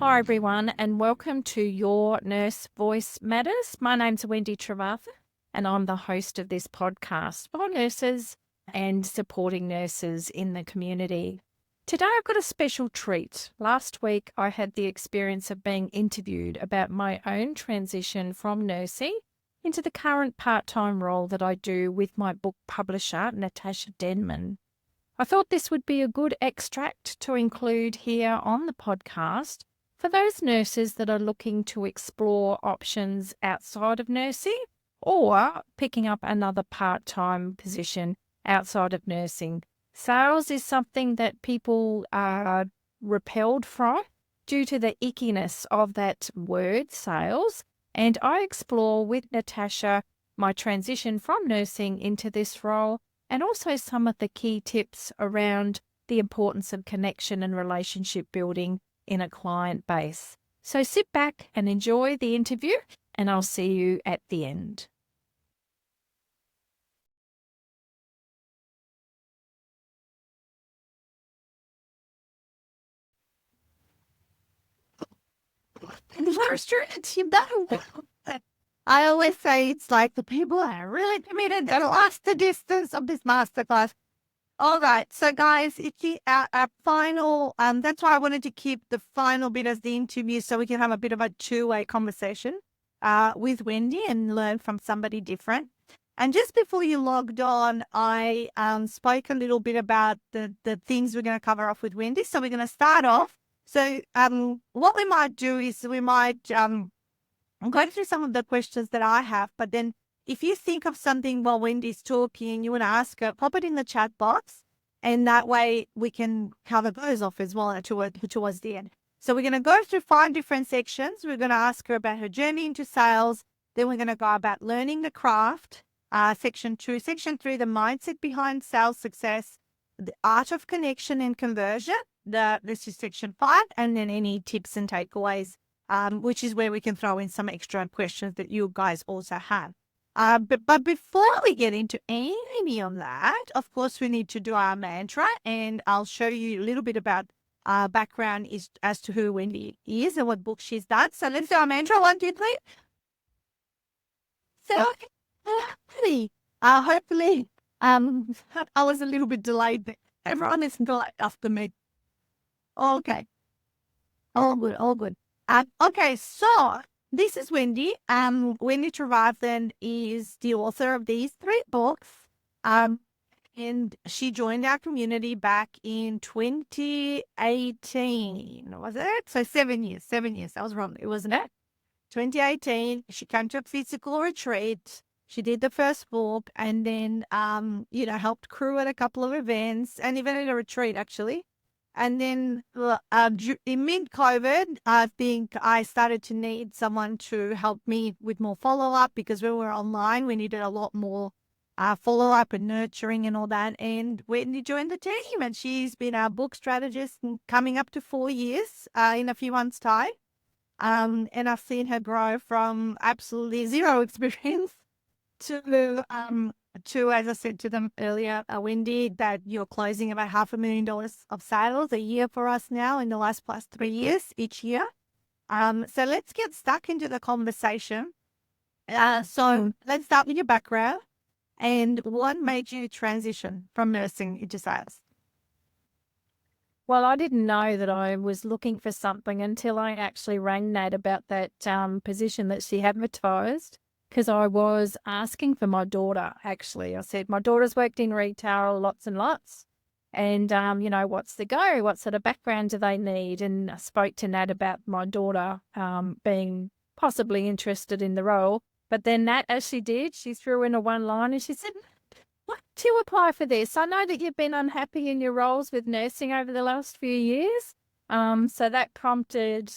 Hi everyone, and welcome to Your Nurse Voice Matters. My name's Wendy Trevarthen, and I'm the host of this podcast for nurses and supporting nurses in the community. Today I've got a special treat. Last week I had the experience of being interviewed about my own transition from nursing into the current part-time role that I do with my book publisher, Natasa Denman. I thought this would be a good extract to include here on the podcast for those nurses that are looking to explore options outside of nursing or picking up another part-time position outside of nursing. Sales is something that people are repelled from due to the ickiness of that word, sales, and I explore with Natasha my transition from nursing into this role and also some of the key tips around the importance of connection and relationship building in a client base. So sit back and enjoy the interview, and I'll see you at the end. I always say it's like the people are really committed that last the distance of this masterclass. All right, so guys, it's our final. That's why I wanted to keep the final bit as the interview, so we can have a bit of a two-way conversation, with Wendy and learn from somebody different. And just before you logged on, I spoke a little bit about the things we're going to cover off with Wendy. So we're going to start off. So what we might do is we might go through some of the questions that I have, but then if you think of something while Wendy's talking, you want to ask her, pop it in the chat box, and that way we can cover those off as well towards the end. So we're going to go through 5 different sections. We're going to ask her about her journey into sales. Then we're going to go about learning the craft, section 2. Section 3, the mindset behind sales success, the art of connection and conversion. This is section 5, and then any tips and takeaways, which is where we can throw in some extra questions that you guys also have. But before we get into any of that, of course, we need to do our mantra, and I'll show you a little bit about background as to who Wendy is and what book she's done. So let's do our mantra. 1, 2, 3. So hopefully, I was a little bit delayed there. Everyone is delayed after me. Okay. All good, all good. Okay, so this is Wendy. Wendy Trevarthen is the author of these 3 books. And she joined our community back in 2018, was it? So 7 years. I was wrong, wasn't it? 2018, she came to a physical retreat. She did the first book and then, helped crew at a couple of events and even at a retreat, actually. And then in mid-COVID, I think I started to need someone to help me with more follow-up because when we were online, we needed a lot more follow-up and nurturing and all that. And Wendy joined the team, and she's been our book strategist coming up to 4 years in a few months' time. And I've seen her grow from absolutely zero experience to as I said to them earlier, Wendy, that you're closing about $500,000 of sales a year for us now in the last plus 3 years each year. So let's get stuck into the conversation. So let's start with your background and what made you transition from nursing into sales? Well, I didn't know that I was looking for something until I actually rang Nat about that position that she advertised. Because I was asking for my daughter, actually. I said, my daughter's worked in retail lots and lots. And, what's the go? What sort of background do they need? And I spoke to Nat about my daughter being possibly interested in the role. But then Nat, as she did, she threw in a one line and she said, what do you apply for this? I know that you've been unhappy in your roles with nursing over the last few years. So that prompted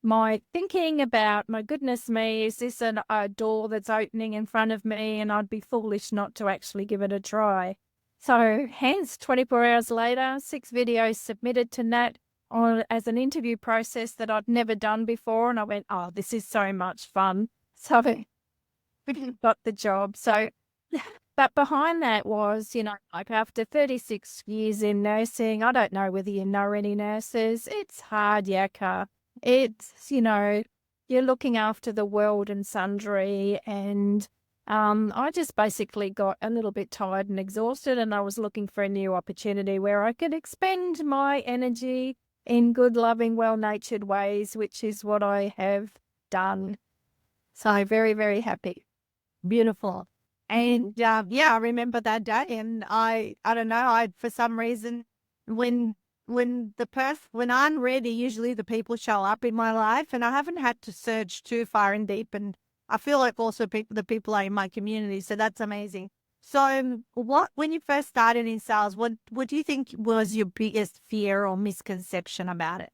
my thinking about, my goodness me, is this a door that's opening in front of me and I'd be foolish not to actually give it a try. So hence 24 hours later, 6 videos submitted to Nat as an interview process that I'd never done before. And I went, oh, this is so much fun. So we got the job. So But behind that was, like after 36 years in nursing, I don't know whether you know any nurses. It's hard yakka. It's, you're looking after the world and sundry. And I just basically got a little bit tired and exhausted, and I was looking for a new opportunity where I could expend my energy in good, loving, well-natured ways, which is what I have done. So very, very happy. Beautiful. And I remember that day, and I don't know, for some reason, when when I'm ready, usually the people show up in my life, and I haven't had to search too far and deep. And I feel like also the people are in my community, so that's amazing. So, when you first started in sales, what do you think was your biggest fear or misconception about it?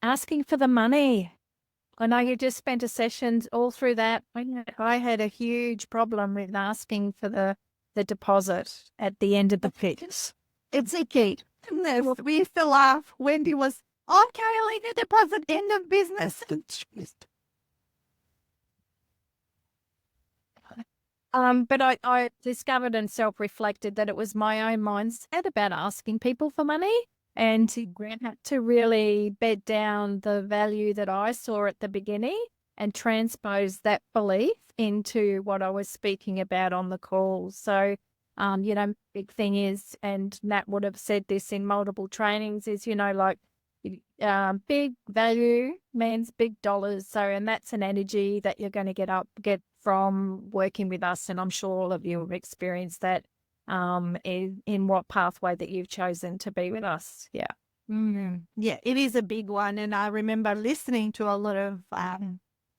Asking for the money. I know you just spent a session all through that. I had a huge problem with asking for the deposit at the end of the piece. It's a key. We used to laugh. Wendy was, okay, I'll leave the deposit, end of business. But I discovered and self-reflected that it was my own mindset about asking people for money, and had to really bed down the value that I saw at the beginning and transpose that belief into what I was speaking about on the call. So, big thing is, and Nat would have said this in multiple trainings, is, big value means big dollars. So, and that's an energy that you're going to get from working with us. And I'm sure all of you have experienced that in what pathway that you've chosen to be with us. Yeah. Yeah, it is a big one. And I remember listening to a lot of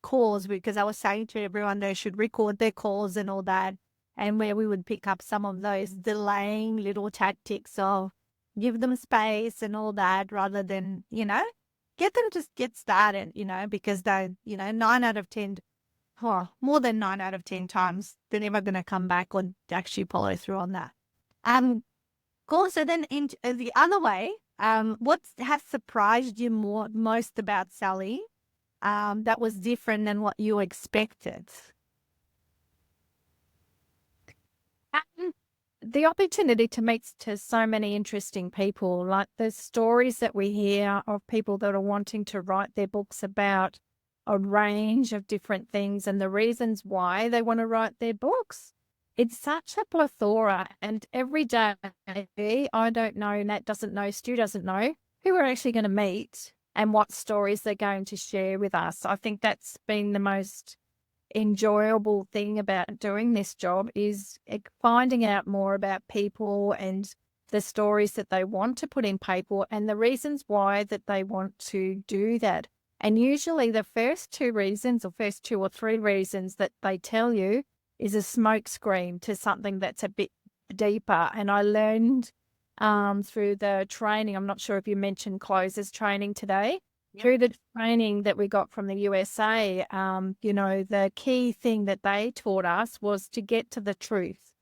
calls, because I was saying to everyone they should record their calls and all that. And where we would pick up some of those delaying little tactics of give them space and all that, rather than, get them to get started, because they, 9 out of 10, more than 9 out of 10 times, they're never going to come back or actually follow through on that. Cool. So then in the other way, what has surprised you most about Sally that was different than what you expected? The opportunity to meet to so many interesting people, like the stories that we hear of people that are wanting to write their books about a range of different things and the reasons why they want to write their books. It's such a plethora, and every day, I don't know, Nat doesn't know, Stu doesn't know who we're actually going to meet and what stories they're going to share with us. I think that's been the most enjoyable thing about doing this job, is finding out more about people and the stories that they want to put in paper and the reasons why that they want to do that. And usually the first two or three reasons that they tell you is a smokescreen to something that's a bit deeper. And I learned through the training, I'm not sure if you mentioned closers training today, through the training that we got from the USA, the key thing that they taught us was to get to the truth.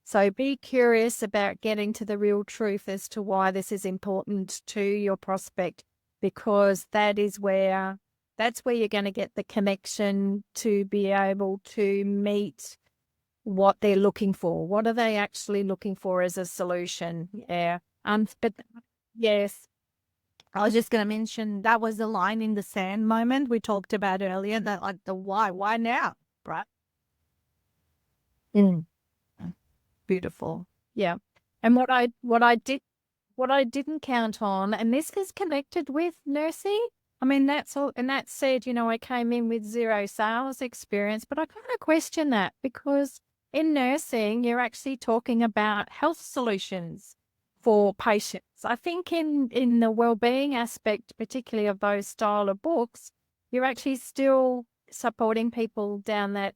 So be curious about getting to the real truth as to why this is important to your prospect, because that's where you're going to get the connection to be able to meet what they're looking for. What are they actually looking for as a solution? Yeah. But yes. I was just going to mention that was the line in the sand moment we talked about earlier, that like the why now, right? Beautiful. Yeah. And what I didn't count on, and this is connected with nursing. I mean, that's all. And that said, I came in with zero sales experience, but I kind of question that, because in nursing, you're actually talking about health solutions for patients. I think in the well-being aspect, particularly of those style of books, you're actually still supporting people down that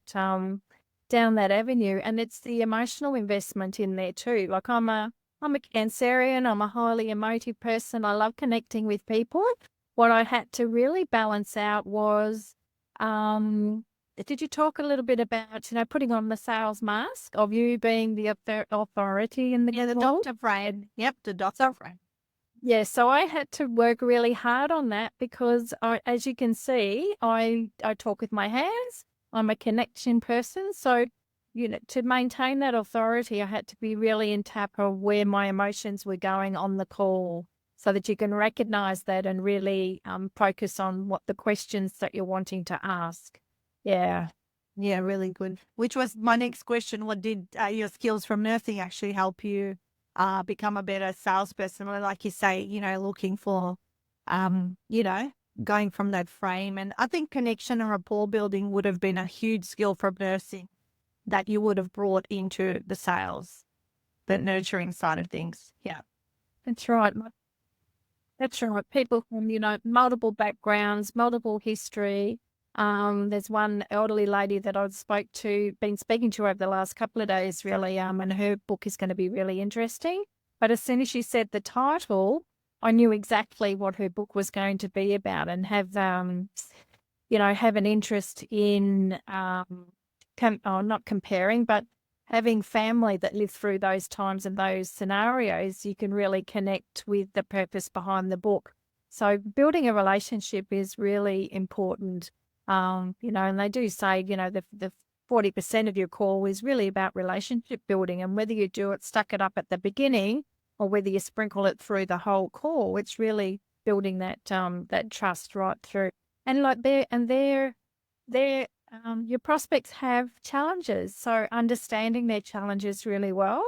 avenue, and it's the emotional investment in there too. Like I'm a Cancerian, I'm a highly emotive person. I love connecting with people. What I had to really balance out was, did you talk a little bit about, putting on the sales mask of you being the authority in the doctor friend. Yep, the doctor friend. Yeah, so I had to work really hard on that, because as you can see, I talk with my hands, I'm a connection person. So, to maintain that authority, I had to be really in tap of where my emotions were going on the call so that you can recognize that and really focus on what the questions that you're wanting to ask. Yeah. Yeah, really good. Which was my next question. What did your skills from nursing actually help you become a better salesperson? Or like you say, looking for, going from that frame. And I think connection and rapport building would have been a huge skill from nursing that you would have brought into the sales, the nurturing side of things. Yeah. That's right. That's right. People from, multiple backgrounds, multiple history. There's one elderly lady that I've been speaking to over the last couple of days, really, and her book is going to be really interesting. But as soon as she said the title, I knew exactly what her book was going to be about and have an interest in, not comparing, but having family that lived through those times and those scenarios. You can really connect with the purpose behind the book. So building a relationship is really important. And they do say, the 40% of your call is really about relationship building, and whether you stuck it up at the beginning or whether you sprinkle it through the whole call, it's really building that trust right through. And like your prospects have challenges, so understanding their challenges really well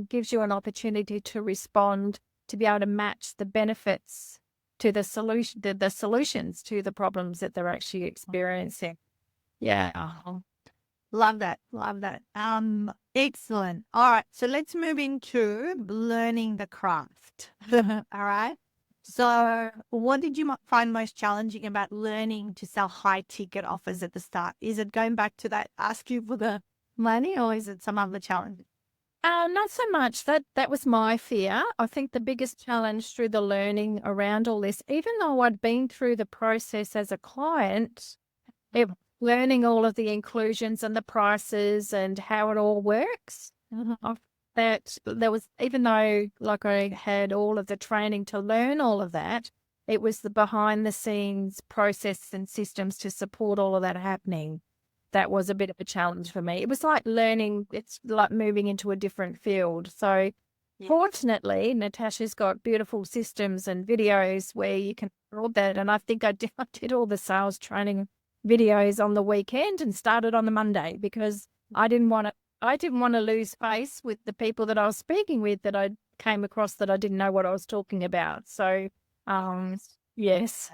gives you an opportunity to respond, to be able to match the benefits to the solutions to the problems that they're actually experiencing. Yeah. Love that. Love that. Excellent. All right. So let's move into learning the craft. All right. So what did you find most challenging about learning to sell high ticket offers at the start? Is it going back to that ask you for the money, or is it some other challenge? Not so much. That was my fear. I think the biggest challenge through the learning around all this, even though I'd been through the process as a client, learning all of the inclusions and the prices and how it all works, that there was, even though like I had all of the training to learn all of that, it was the behind the scenes process and systems to support all of that happening. That was a bit of a challenge for me. It was like learning, it's like moving into a different field. So fortunately, Natasha's got beautiful systems and videos where you can record that. And I think I did all the sales training videos on the weekend and started on the Monday because I didn't want to lose face with the people that I was speaking with that I came across that I didn't know what I was talking about. So, yes.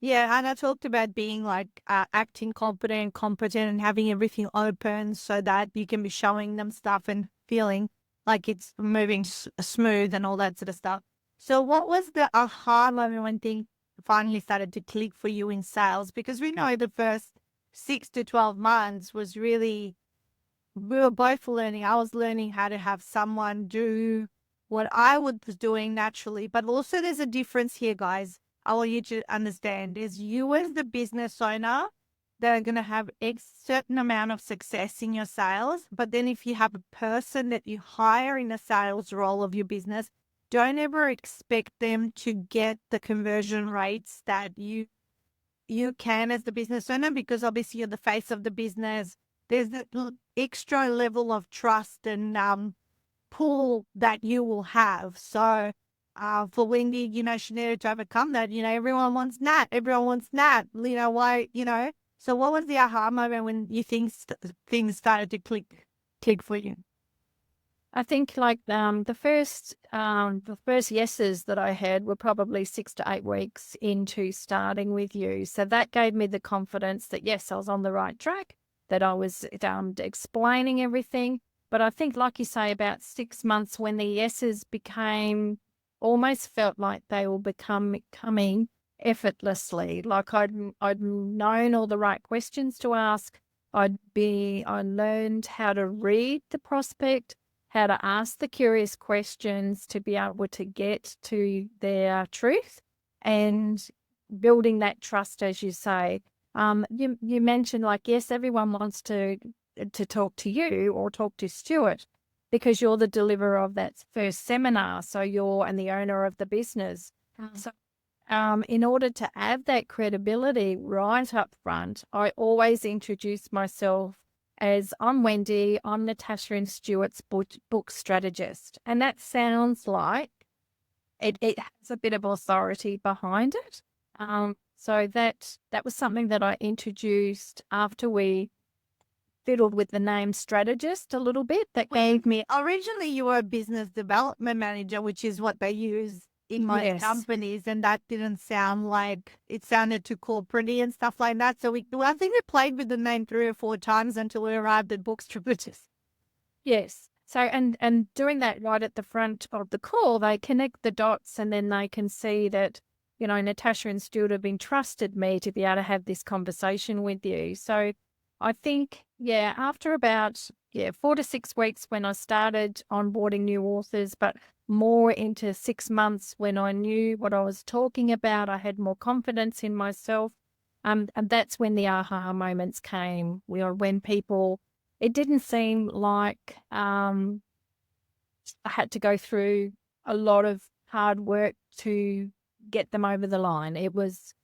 Yeah, and I talked about being like acting competent, competent, and having everything open so that you can be showing them stuff and feeling like it's moving smooth and all that sort of stuff. So what was the aha moment when things finally started to click for you in sales? Because we know the first 6 to 12 months was really, we were both learning. I was learning how to have someone do what I was doing naturally, but also there's a difference here, guys. I want you to understand is you as the business owner that are going to have a certain amount of success in your sales. But then if you have a person that you hire in the sales role of your business, don't ever expect them to get the conversion rates that you can as the business owner, because obviously you're the face of the business. There's that extra level of trust and pull that you will have. So for Wendy, she needed to overcome that. Everyone wants Nat. Everyone wants Nat. Why, So what was the aha moment when you think things started to click for you? I think like the first yeses that I had were probably 6 to 8 weeks into starting with you. So that gave me the confidence that, yes, I was on the right track, that I was explaining everything. But I think, like you say, about 6 months when the yeses almost felt like they were coming effortlessly. Like I'd known all the right questions to ask. I learned how to read the prospect, how to ask the curious questions to be able to get to their truth, and building that trust, as you say. You mentioned, like, yes, everyone wants to talk to you or talk to Stuart because you're the deliverer of that first seminar. So and the owner of the business. So in order to add that credibility right up front, I always introduce myself as I'm Wendy, I'm Natasha and Stewart's book strategist. And that sounds like it has a bit of authority behind it. So that was something that I introduced after we fiddled with the name strategist a little bit. That gave me Originally, you were a business development manager, which is what they use in most Yes. companies, and that didn't sound like it sounded too corporate and stuff like that. So I think we played with the name 3 or 4 times until we arrived at Bookstrategist. Yes. So and doing that right at the front of the call, they connect the dots and then they can see that, Natasha and Stuart have entrusted me to be able to have this conversation with you. So I think, after about 4 to 6 weeks when I started onboarding new authors, but more into 6 months when I knew what I was talking about, I had more confidence in myself. And that's when the aha moments came, when people, it didn't seem like I had to go through a lot of hard work to get them over the line. It was,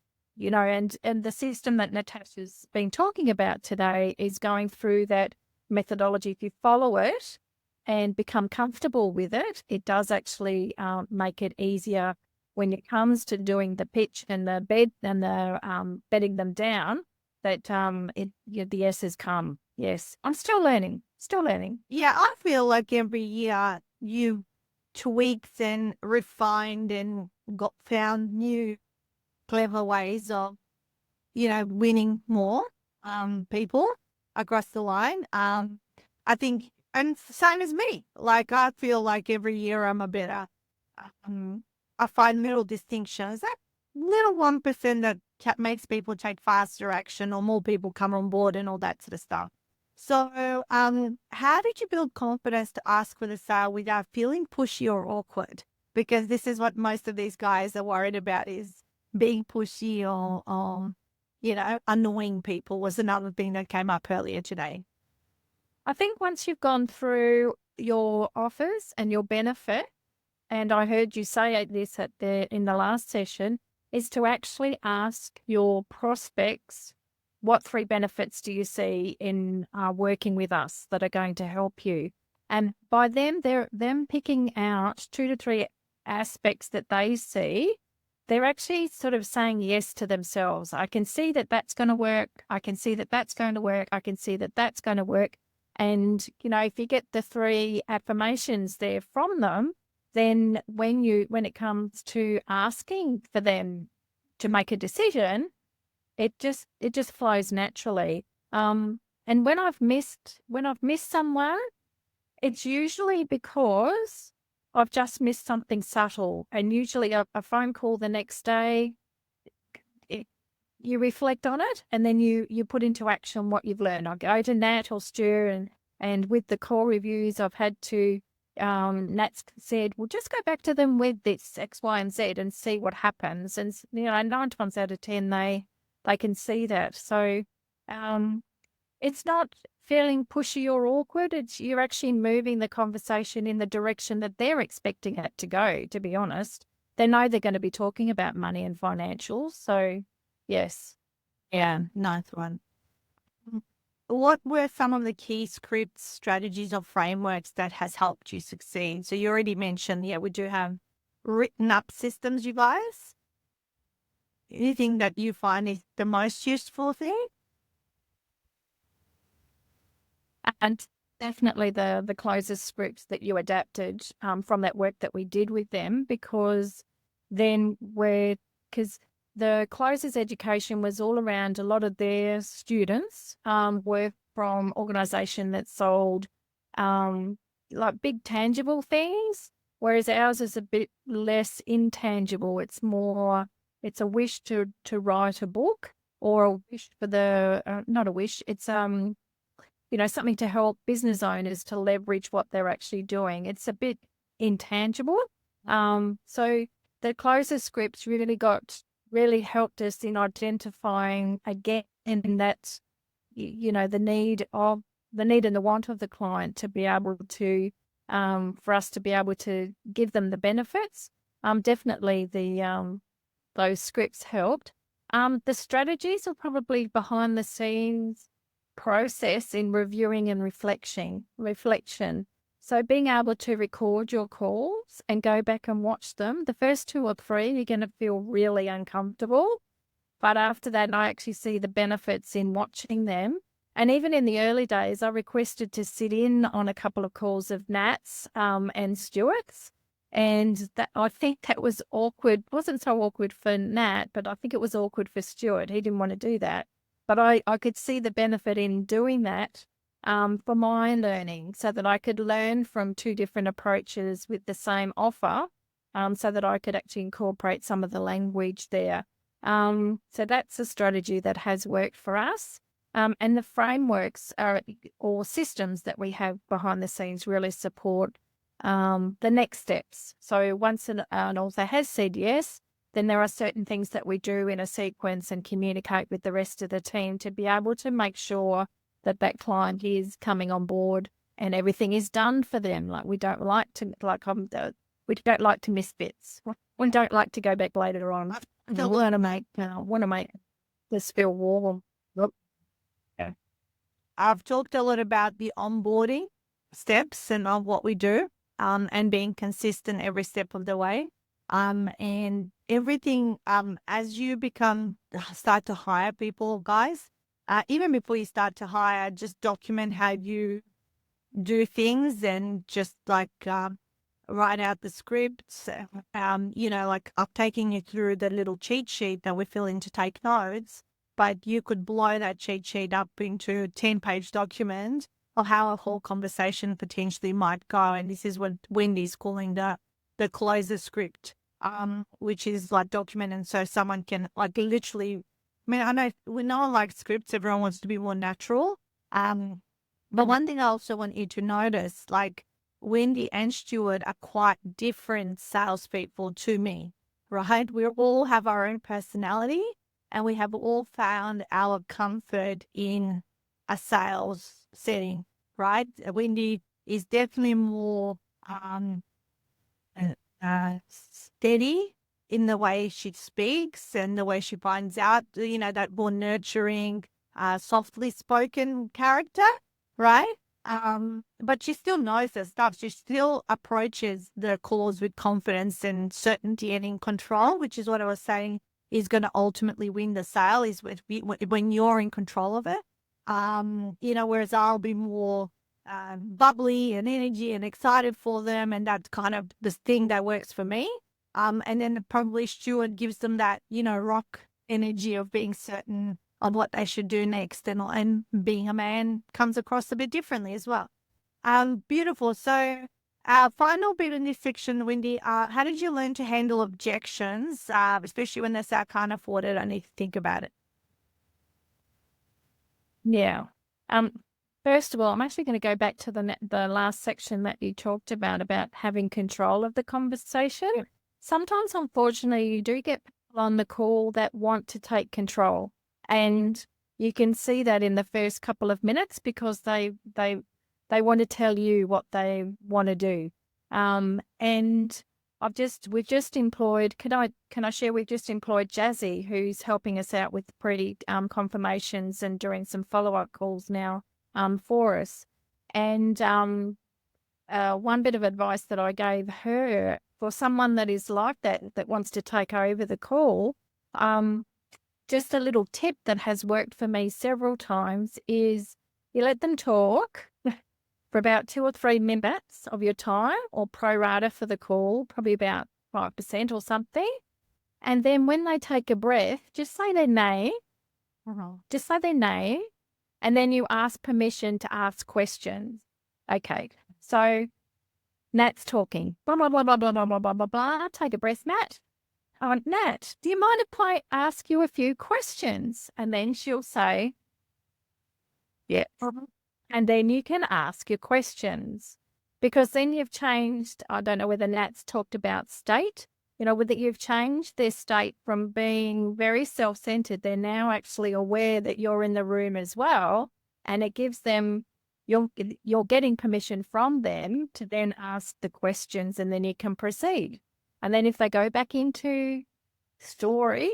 and the system that Natasha's been talking about today is going through that methodology. If you follow it and become comfortable with it, it does actually make it easier when it comes to doing the pitch and the bed and the bedding them down. That the yeses come. Yes, I'm still learning. Still learning. Yeah, I feel like every year you tweaked and refined and found new clever ways of, winning more people across the line. I think, and same as me. Like I feel like every year I'm a better. I find little distinctions, that little 1% that makes people take faster action or more people come on board and all that sort of stuff. So, how did you build confidence to ask for the sale without feeling pushy or awkward? Because this is what most of these guys are worried about, is being pushy or annoying people was another thing that came up earlier today. I think once you've gone through your offers and your benefit, and I heard you say this in the last session, is to actually ask your prospects, what 3 benefits do you see in working with us that are going to help you? And by them picking out 2 to 3 aspects that they see, they're actually sort of saying yes to themselves. I can see that that's going to work. I can see that that's going to work. I can see that that's going to work. And, if you get the 3 affirmations there from them, then when it comes to asking for them to make a decision, it just flows naturally. And when I've missed someone, it's usually because I've just missed something subtle. And usually a phone call the next day, you reflect on it and then you put into action what you've learned. I go to Nat or Stu and with the call reviews I've had to, Nat's said, well, just go back to them with this X, Y, and Z and see what happens. And, 9 times out of 10, they can see that. So it's not feeling pushy or awkward. You're actually moving the conversation in the direction that they're expecting it to go, to be honest. They know they're going to be talking about money and financials. So, yes. Yeah, nice one. What were some of the key scripts, strategies, or frameworks that has helped you succeed? So you already mentioned, we do have written up systems, you guys. Anything that you find is the most useful thing? And definitely the closers scripts that you adapted from that work that we did with them, because the closers education was all around a lot of their students were from organisation that sold like big tangible things, whereas ours is a bit less intangible. It's a wish to write a book, or a wish for not a wish. It's something to help business owners to leverage what they're actually doing. It's a bit intangible. So the closer scripts really helped us in identifying again that, the need and the want of the client to be able to, for us to be able to give them the benefits. Definitely those scripts helped. The strategies are probably behind the scenes process in reviewing and reflection. So being able to record your calls and go back and watch them, the first 2 or 3, you're going to feel really uncomfortable. But after that, I actually see the benefits in watching them. And even in the early days, I requested to sit in on a couple of calls of Nat's and Stuart's. And that, I think that was awkward. It wasn't so awkward for Nat, but I think it was awkward for Stuart. He didn't want to do that. But I could see the benefit in doing that for my learning, so that I could learn from 2 different approaches with the same offer, so that I could actually incorporate some of the language there. So that's a strategy that has worked for us. And the frameworks or systems that we have behind the scenes really support the next steps. So once an author has said yes, then there are certain things that we do in a sequence and communicate with the rest of the team to be able to make sure that that client is coming on board and everything is done for them. Like we don't like to we don't like to miss bits. We don't like to go back later on. I want to make this feel warm. Yeah. I've talked a lot about the onboarding steps and of what we do, and being consistent every step of the way. And everything, as you start to hire people, guys, even before you start to hire, just document how you do things and just like, write out the scripts, like I'm taking you through the little cheat sheet that we fill in to take notes, but you could blow that cheat sheet up into a 10-page document of how a whole conversation potentially might go. And this is what Wendy's calling the closer script, which is like documented so someone can like literally, I know we know like scripts, everyone wants to be more natural. But one thing I also want you to notice, like Wendy and Stuart are quite different salespeople to me, right? We all have our own personality and we have all found our comfort in a sales setting, right? Wendy is definitely more steady in the way she speaks and the way she finds out, that more nurturing, softly spoken character, right? But she still knows her stuff. She still approaches the calls with confidence and certainty and in control, which is what I was saying is going to ultimately win the sale, is when you're in control of it. Whereas I'll be more bubbly and energy and excited for them, and that's kind of the thing that works for me. And then probably Stuart gives them that, rock energy of being certain on what they should do next, and being a man comes across a bit differently as well. Beautiful. So our final bit in this section, Wendy, how did you learn to handle objections, especially when they say I can't afford it, I need to think about it? Yeah. First of all, I'm actually going to go back to the last section that you talked about having control of the conversation. Sometimes, unfortunately, you do get people on the call that want to take control. And you can see that in the first couple of minutes because they want to tell you what they want to do. And we've just employed, can I share, we've just employed Jazzy, who's helping us out with confirmations and doing some follow-up calls now for us. And one bit of advice that I gave her for someone that is like that wants to take over the call, just a little tip that has worked for me several times is you let them talk for about 2 or 3 minutes of your time, or pro rata for the call, probably about 5% or something. And then when they take a breath, just say their name. Just say their name. And then you ask permission to ask questions. Okay, so Nat's talking. Blah, blah, blah, blah, blah, blah, blah, blah, blah. Take a breath, Nat. Oh, Nat, do you mind if I ask you a few questions? And then she'll say, yeah. And then you can ask your questions, because then you've changed. I don't know whether Nat's talked about state, whether you've changed their state from being very self-centered. They're now actually aware that you're in the room as well. And it gives them, you're getting permission from them to then ask the questions, and then you can proceed. And then if they go back into story,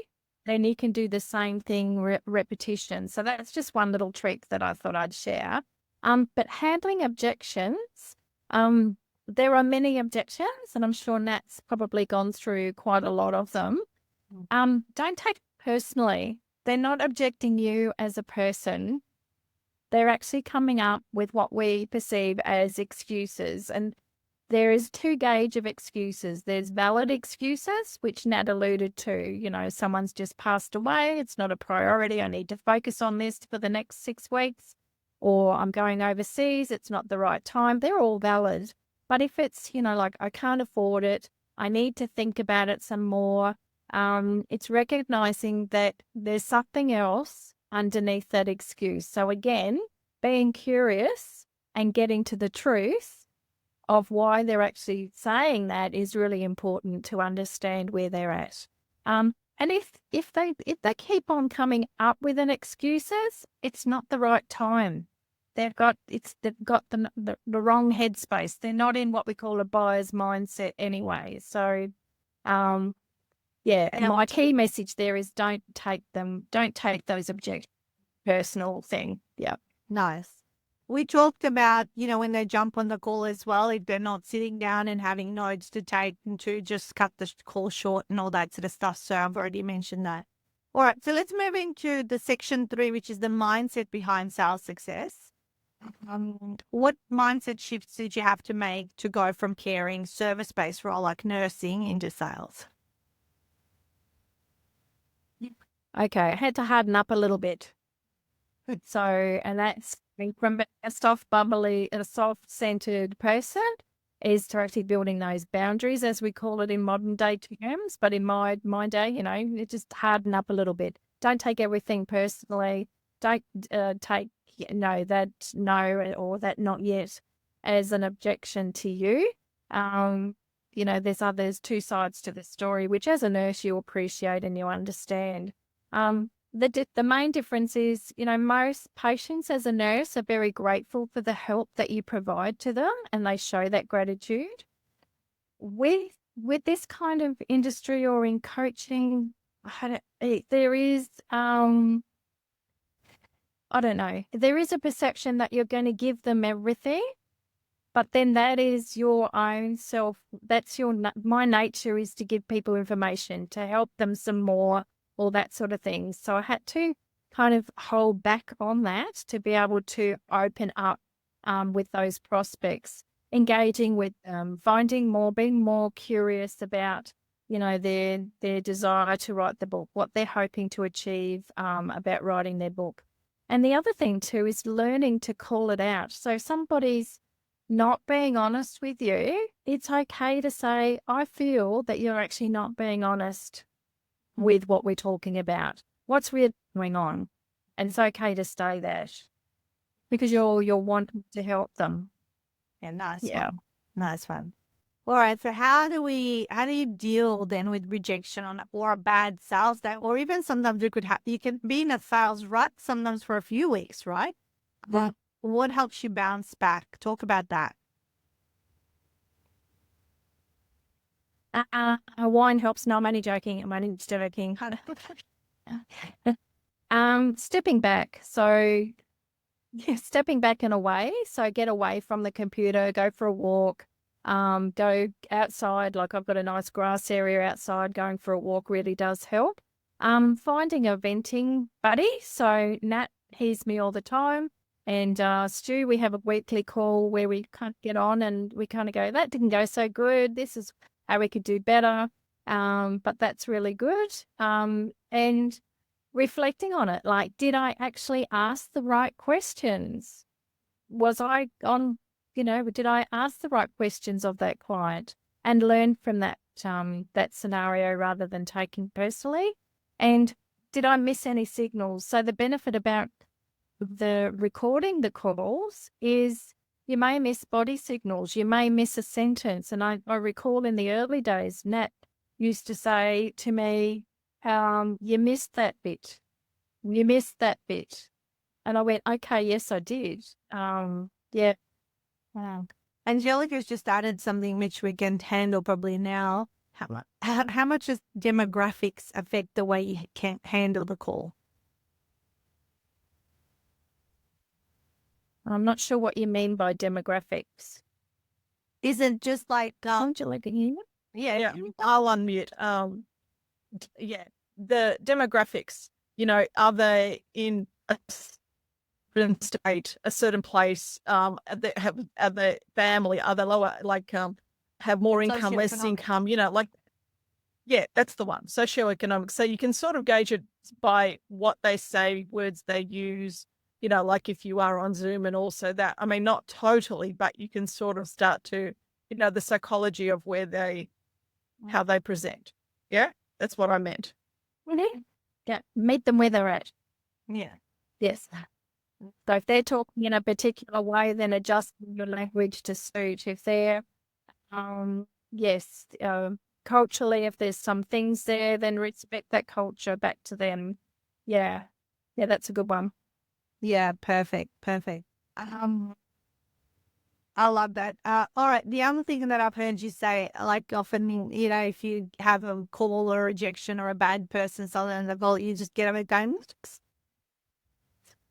then you can do the same thing repetition. So that's just one little trick that I thought I'd share. But handling objections, there are many objections, and I'm sure Nat's probably gone through quite a lot of them. Don't take it personally. They're not objecting you as a person. They're actually coming up with what we perceive as excuses. And there is two gauge of excuses. There's valid excuses, which Nat alluded to. Someone's just passed away. It's not a priority. I need to focus on this for the next 6 weeks. Or I'm going overseas. It's not the right time. They're all valid. But if it's, like I can't afford it, I need to think about it some more. It's recognizing that there's something else underneath that excuse. So again, being curious and getting to the truth of why they're actually saying that is really important to understand where they're at. And if they keep on coming up with an excuses, it's not the right time. They've got the wrong headspace. They're not in what we call a buyer's mindset anyway. So, and my key message there is don't take those objections personal thing. Yeah. Nice. We talked about, when they jump on the call as well, if they're not sitting down and having notes to take and to just cut the call short and all that sort of stuff. So I've already mentioned that. All right. So let's move into the section 3, which is the mindset behind sales success. What mindset shifts did you have to make to go from caring service-based role like nursing into sales? Okay. I had to harden up a little bit. So, and that's from a soft, bubbly, a soft-centered person is to actually building those boundaries, as we call it in modern day terms. But in my day, it just harden up a little bit. Don't take everything personally. Don't take that no or that not yet as an objection to you. There's two sides to the story, which as a nurse you appreciate and you understand. The main difference is, most patients as a nurse are very grateful for the help that you provide to them, and they show that gratitude. With this kind of industry or in coaching, there is, I don't know, there is a perception that you're going to give them everything, but then that is your own self. That's my nature is to give people information, to help them some more, all that sort of thing. So I had to kind of hold back on that to be able to open up with those prospects, engaging with them, finding more, being more curious about, their desire to write the book, what they're hoping to achieve about writing their book. And the other thing too is learning to call it out. So if somebody's not being honest with you, it's okay to say, I feel that you're actually not being honest with what we're talking about. What's really going on? And it's okay to say that because you're wanting to help them. Yeah, nice one. All right. So how do you deal then with rejection or a bad sales day, or even sometimes you can be in a sales rut sometimes for a few weeks, right? But what helps you bounce back? Talk about that. Wine helps. No, I'm only joking. Stepping back. So stepping back and away. So get away from the computer, go for a walk, go outside. Like I've got a nice grass area outside. Going for a walk really does help. Finding a venting buddy. So Nat hears me all the time. And Stu, we have a weekly call where we kind of get on and we kind of go, that didn't go so good. This is how we could do better. But that's really good. And reflecting on it, like, did I actually ask the right questions? Was I on, did I ask the right questions of that client and learn from that scenario rather than taking personally? And did I miss any signals? So the benefit about the recording the calls is you may miss body signals, you may miss a sentence. And I recall in the early days, Nat used to say to me, you missed that bit. You missed that bit. And I went, okay, yes, I did. Yeah. Angelica's just added something which we can handle probably now. How much does demographics affect the way you can handle the call? I'm not sure what you mean by demographics. Isn't just like Would you like to hear? Yeah, I'll unmute. The demographics, are they in a certain state, a certain place? Are the family, are they lower, have more income, less Socioeconomic. income, that's the one, socioeconomic. So you can sort of gauge it by what they say, words they use, like if you are on Zoom and also that. I mean, not totally, but you can sort of start to, the psychology of how they present. Yeah, that's what I meant. Yeah, meet them where they're at. Yeah. Yes. So if they're talking in a particular way, then adjust your language to suit. If they're, culturally, if there's some things there, then respect that culture back to them. Yeah. Yeah, that's a good one. Yeah, perfect. I love that. All right. The other thing that I've heard you say, like often, if you have a call or a rejection or a bad person, something on the call, you just get them again.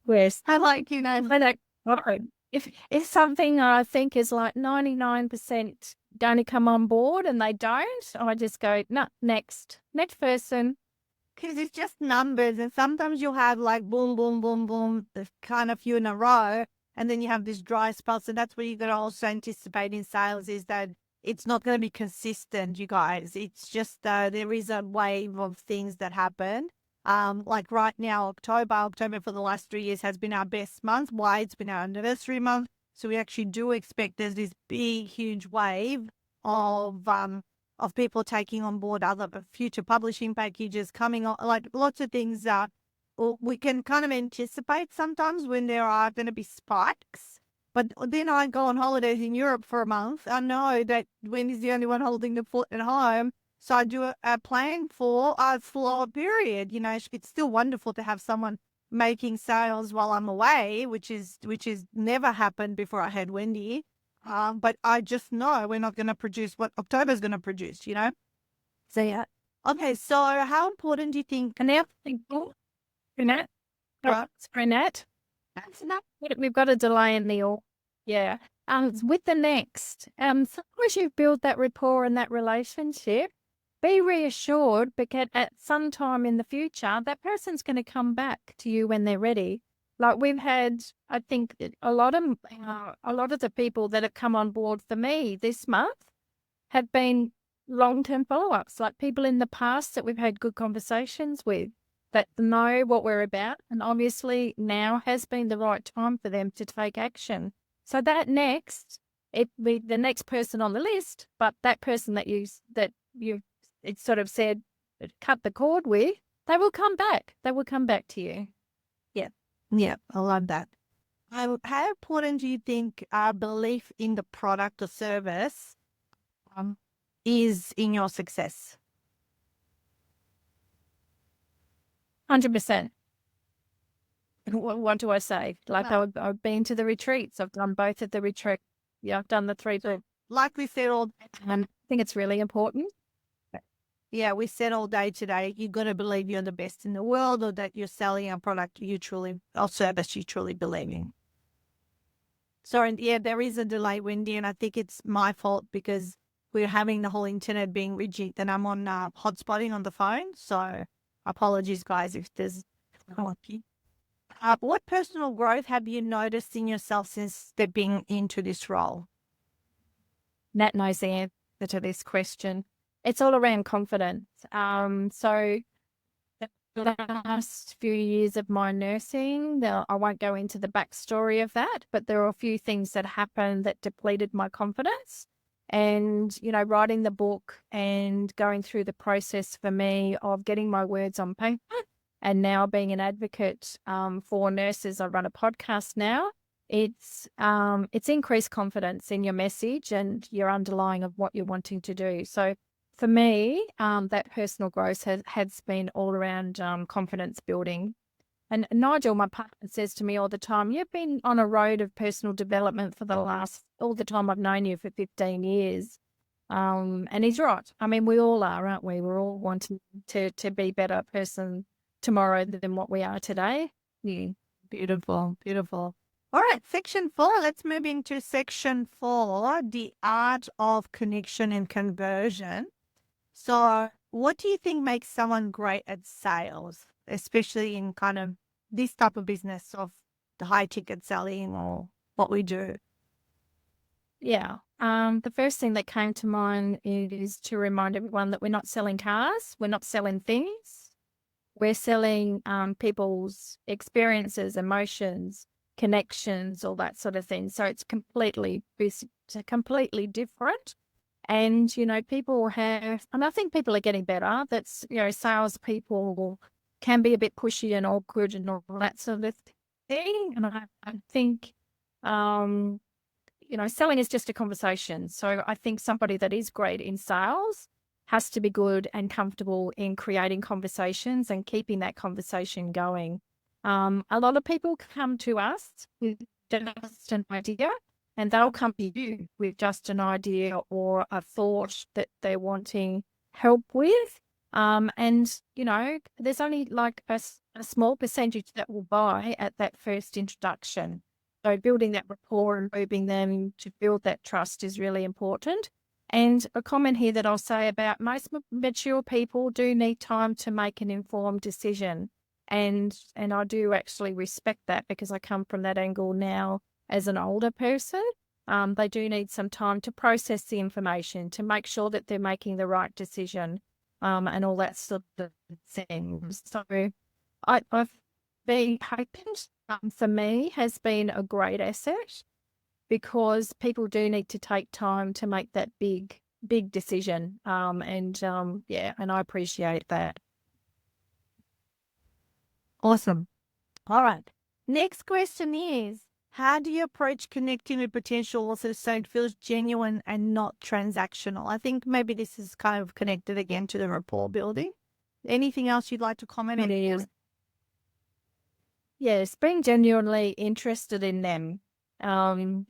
Whereas I like, if something I think is like 99% going to come on board and they don't, I just go, no, next person. because it's just numbers. And sometimes you'll have like boom, boom, boom, boom, the kind of few in a row. And then you have this dry spell. So that's what you got to also anticipate in sales is that it's not going to be consistent, you guys. It's just there is a wave of things that happen. Like right now, October for the last 3 years has been our best month. Why? It's been our anniversary month. So we actually do expect there's this big, huge wave of people taking on board other future publishing packages coming on, like lots of things we can kind of anticipate sometimes when there are going to be spikes. But then I go on holidays in Europe for a month. I know that Wendy's the only one holding the fort at home. So I do a plan for a slower period. It's still wonderful to have someone making sales while I'm away, which is never happened before I had Wendy. But I just know we're not going to produce what October's going to produce, So, yeah. Okay, so how important do you think? And now, Nat. Right. Sorry, Nat. We've got a delay in the all. Yeah. With the next, sometimes you build that rapport and that relationship, be reassured because at some time in the future, that person's going to come back to you when they're ready. Like we've had, I think a lot of the people that have come on board for me this month have been long-term follow-ups, like people in the past that we've had good conversations with that know what we're about. And obviously now has been the right time for them to take action. So that next, it be the next person on the list, but that person that you it sort of said, cut the cord with, they will come back. They will come back to you. Yeah, I love that. How important do you think our belief in the product or service is in your success? 100%. What do I say? Like I've been to the retreats. I've done both of the retreats. Yeah, I've done the 3 books. Like we said all, I think it's really important. Yeah, we said all day today, you got to believe you're the best in the world or that you're selling a product or service you truly believe in. Sorry, yeah, there is a delay, Wendy, and I think it's my fault because we're having the whole internet being rigid and I'm on hotspotting on the phone. So apologies, guys, if there's... what personal growth have you noticed in yourself since stepping into this role? Nat knows the answer to this question. It's all around confidence. So the last few years of my nursing, I won't go into the backstory of that, but there are a few things that happened that depleted my confidence. And, writing the book and going through the process for me of getting my words on paper and now being an advocate for nurses. I run a podcast now. It's increased confidence in your message and your underlying of what you're wanting to do. So for me, that personal growth has been all around confidence building. And Nigel, my partner, says to me all the time, you've been on a road of personal development for all the time I've known you for 15 years. And he's right. I mean, we all are, aren't we? We're all wanting to be a better person tomorrow than what we are today. Yeah. Beautiful, beautiful. All right, section 4. Let's move into section 4, the art of connection and conversion. So, what do you think makes someone great at sales, especially in kind of this type of business of the high ticket selling or what we do? Yeah. The first thing that came to mind is to remind everyone that we're not selling cars, we're not selling things, we're selling people's experiences, emotions, connections, all that sort of thing. So it's completely different. And, people have, and I think people are getting better. That's, salespeople can be a bit pushy and awkward and all that sort of thing. And I think, selling is just a conversation. So I think somebody that is great in sales has to be good and comfortable in creating conversations and keeping that conversation going. A lot of people come to us with just an idea, and they'll come to you with just an idea or a thought that they're wanting help with. And, there's only like a small percentage that will buy at that first introduction. So building that rapport and moving them to build that trust is really important. And a comment here that I'll say about most mature people do need time to make an informed decision. And I do actually respect that because I come from that angle now as an older person. They do need some time to process the information, to make sure that they're making the right decision, and all that sort of things. So I've been patient, for me, has been a great asset because people do need to take time to make that big decision. And I appreciate that. Awesome. All right. Next question is, how do you approach connecting with potential authors so it feels genuine and not transactional? I think maybe this is kind of connected again to the rapport building. Anything else you'd like to comment on? Yes, being genuinely interested in them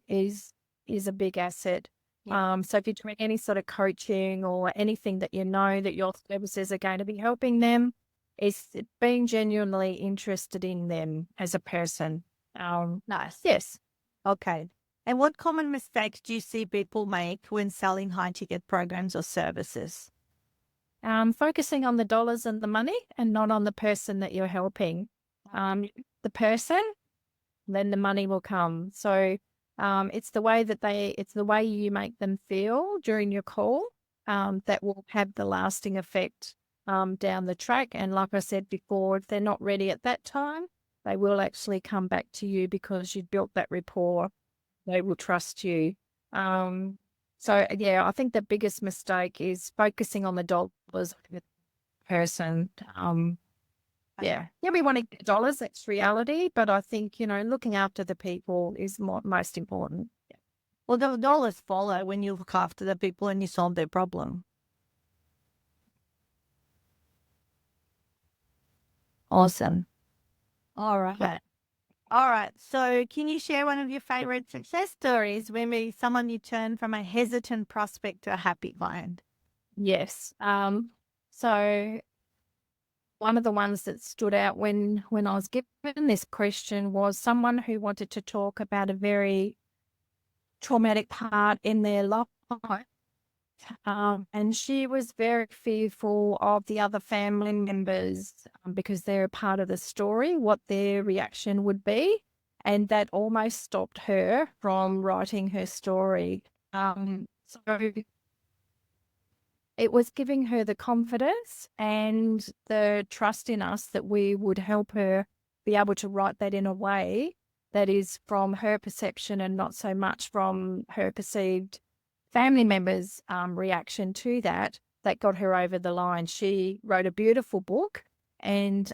is a big asset. Yeah. So if you're doing any sort of coaching or anything that you know that your services are going to be helping them, is being genuinely interested in them as a person. Nice. Yes. Okay. And what common mistakes do you see people make when selling high ticket programs or services? Focusing on the dollars and the money and not on the person that you're helping. The person, then the money will come. So it's the way you make them feel during your call that will have the lasting effect down the track. And like I said before, if they're not ready at that time, they will actually come back to you because you've built that rapport. They will trust you. I think the biggest mistake is focusing on the dollars of the person. We want to get dollars, that's reality. But I think, looking after the people is most important. Yeah. Well, the dollars follow when you look after the people and you solve their problem. Awesome. All right. All right. So can you share one of your favorite success stories where maybe someone you turned from a hesitant prospect to a happy client? Yes. So one of the ones that stood out when I was given this question was someone who wanted to talk about a very traumatic part in their life. And she was very fearful of the other family members because they're a part of the story, what their reaction would be. And that almost stopped her from writing her story. So it was giving her the confidence and the trust in us that we would help her be able to write that in a way that is from her perception and not so much from her perceived family members' reaction to that got her over the line. She wrote a beautiful book, and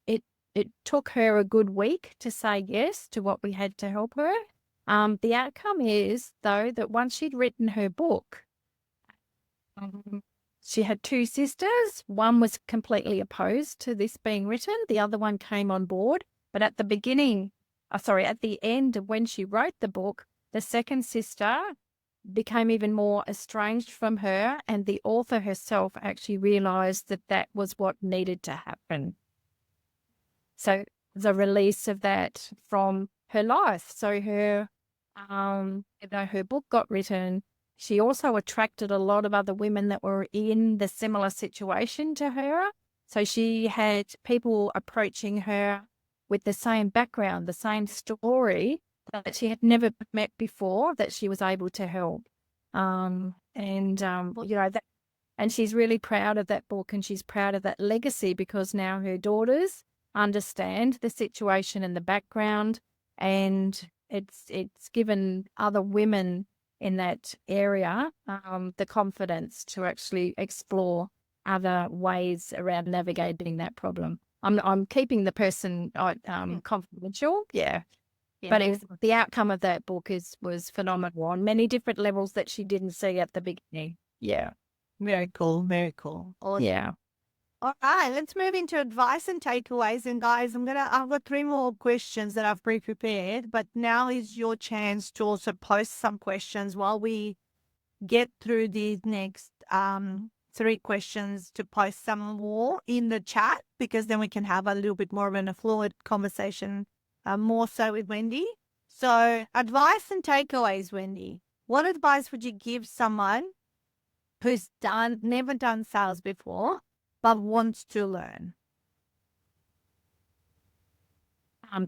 it took her a good week to say yes to what we had to help her. The outcome is, though, that once she'd written her book, she had two sisters. One was completely opposed to this being written. The other one came on board. But at the end of when she wrote the book, the second sister became even more estranged from her, and the author herself actually realized that that was what needed to happen. So the release of that from her life. So her, her book got written, she also attracted a lot of other women that were in the similar situation to her. So she had people approaching her with the same background, the same story that she had never met before, that she was able to help. That, and she's really proud of that book, and she's proud of that legacy, because now her daughters understand the situation and the background, and it's given other women in that area the confidence to actually explore other ways around navigating that problem. I'm keeping the person confidential, yeah. But the outcome of that book was phenomenal on many different levels that she didn't see at the beginning. Yeah. Very cool. Very cool. Awesome. Yeah. All right, let's move into advice and takeaways. And guys, I've got 3 more questions that I've pre-prepared, but now is your chance to also post some questions while we get through these next 3 questions, to post some more in the chat, because then we can have a little bit more of a fluid conversation, more so with Wendy. So advice and takeaways, Wendy. What advice would you give someone who's never done sales before, but wants to learn?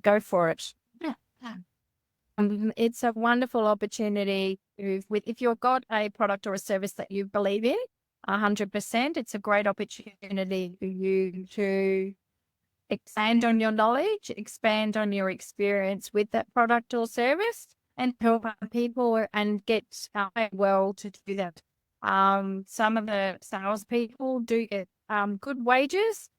Go for it. It's a wonderful opportunity if you've got a product or a service that you believe in 100%, it's a great opportunity for you to expand on your knowledge, expand on your experience with that product or service, and help other people and get paid well to do that. Some of the salespeople do get good wages,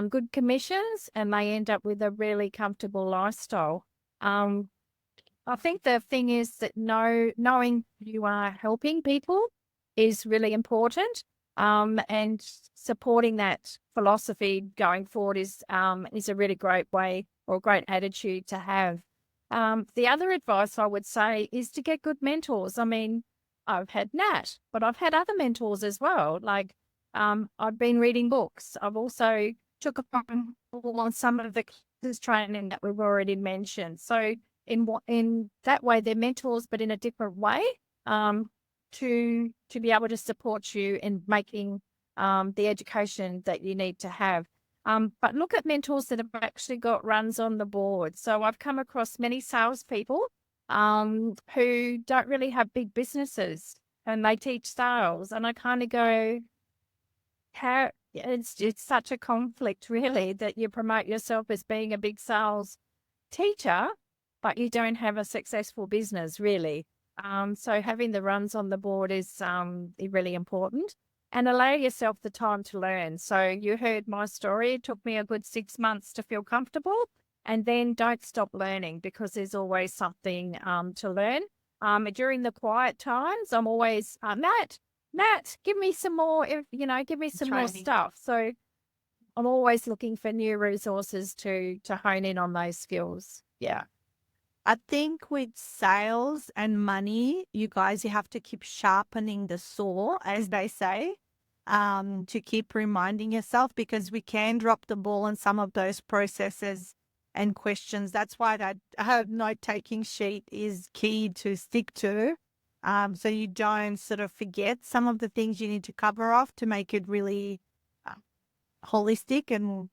good commissions, and they end up with a really comfortable lifestyle. I think the thing is that knowing you are helping people is really important, and supporting that philosophy going forward is a really great way or a great attitude to have. The other advice I would say is to get good mentors. I mean, I've had Nat, but I've had other mentors as well. Like, I've been reading books. I've also took a on some of the training that we've already mentioned. So in that way, they're mentors, but in a different way, to be able to support you in making the education that you need to have. But look at mentors that have actually got runs on the board. So I've come across many salespeople who don't really have big businesses, and they teach sales, and I kind of go, how it's such a conflict, really, that you promote yourself as being a big sales teacher, but you don't have a successful business, really. So having the runs on the board is really important, and allow yourself the time to learn. So you heard my story. It took me a good 6 months to feel comfortable, and then don't stop learning, because there's always something to learn. During the quiet times, I'm always, Nat, give me some more, give me some more stuff. So I'm always looking for new resources to hone in on those skills. Yeah. I think with sales and money, you guys, you have to keep sharpening the saw, as they say, to keep reminding yourself, because we can drop the ball on some of those processes and questions. That's why that note-taking sheet is key to stick to, so you don't sort of forget some of the things you need to cover off to make it really holistic and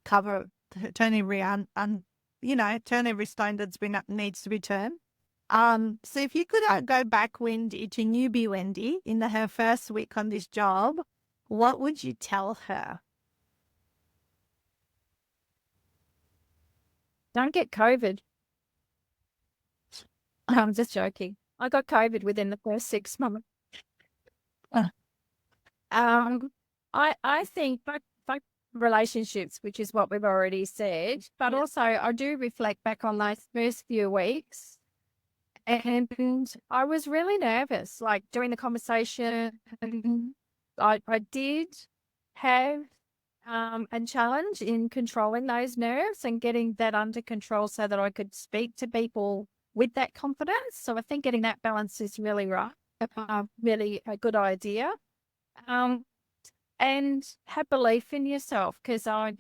turn every stone that's needs to be turned. So if you could go back, Wendy, to newbie Wendy in her first week on this job, what would you tell her? Don't get COVID. I'm just joking. I got COVID within the first 6 months. I think both relationships, which is what we've already said, but also I do reflect back on those first few weeks, and I was really nervous. Like, during the conversation, I did have a challenge in controlling those nerves and getting that under control so that I could speak to people with that confidence. So I think getting that balance is really right. really a good idea. And have belief in yourself, because I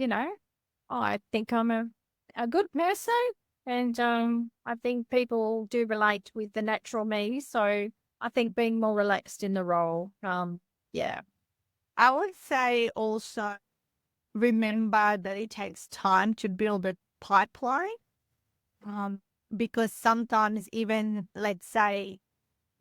think I'm a good person, and I think people do relate with the natural me. So I think being more relaxed in the role. Yeah. I would say also remember that it takes time to build a pipeline, because sometimes even, let's say,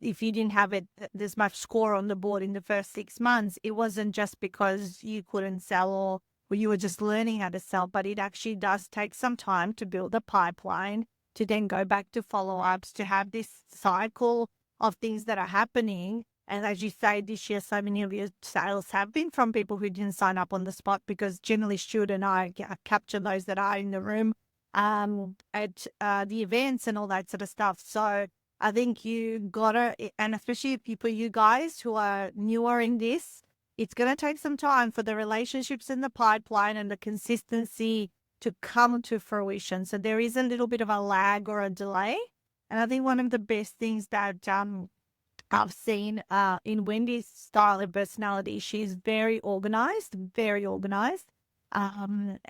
if you didn't have it this much score on the board in the first 6 months, it wasn't just because you couldn't sell or you were just learning how to sell, but it actually does take some time to build a pipeline, to then go back to follow-ups, to have this cycle of things that are happening. And as you say, this year, so many of your sales have been from people who didn't sign up on the spot, because generally Stuart and I capture those that are in the room at the events and all that sort of stuff. So I think you gotta, and especially for you guys who are newer in this, it's going to take some time for the relationships in the pipeline and the consistency to come to fruition. So there is a little bit of a lag or a delay. And I think one of the best things that I've seen in Wendy's style of personality, she's very organized, very organized. Because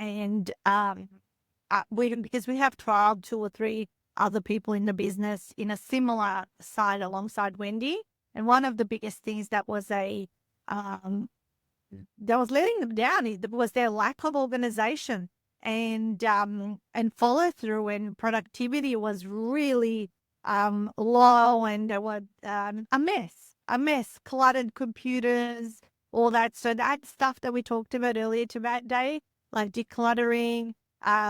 we have trialed 2 or 3 other people in the business in a similar side alongside Wendy. And one of the biggest things that was that was letting them down was their lack of organization and follow through, and productivity was really low, and there was a mess, cluttered computers, all that. So that stuff that we talked about earlier today, like decluttering,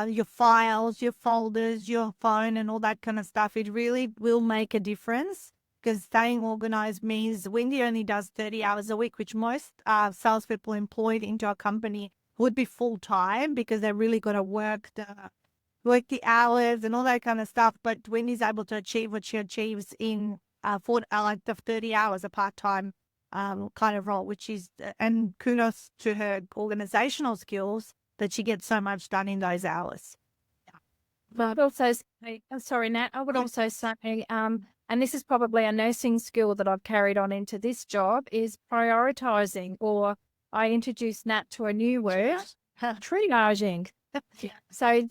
your files, your folders, your phone, and all that kind of stuff, it really will make a difference, because staying organized means Wendy only does 30 hours a week, which most salespeople employed into our company would be full time, because they're really got to work the hours and all that kind of stuff. But Wendy's able to achieve what she achieves in like the 30 hours, a part-time kind of role, which is, and kudos to her organizational skills, that she gets so much done in those hours. But also, sorry, Nat, I would also say, and this is probably a nursing skill that I've carried on into this job, is prioritizing, or I introduced Nat to a new word, triaging. So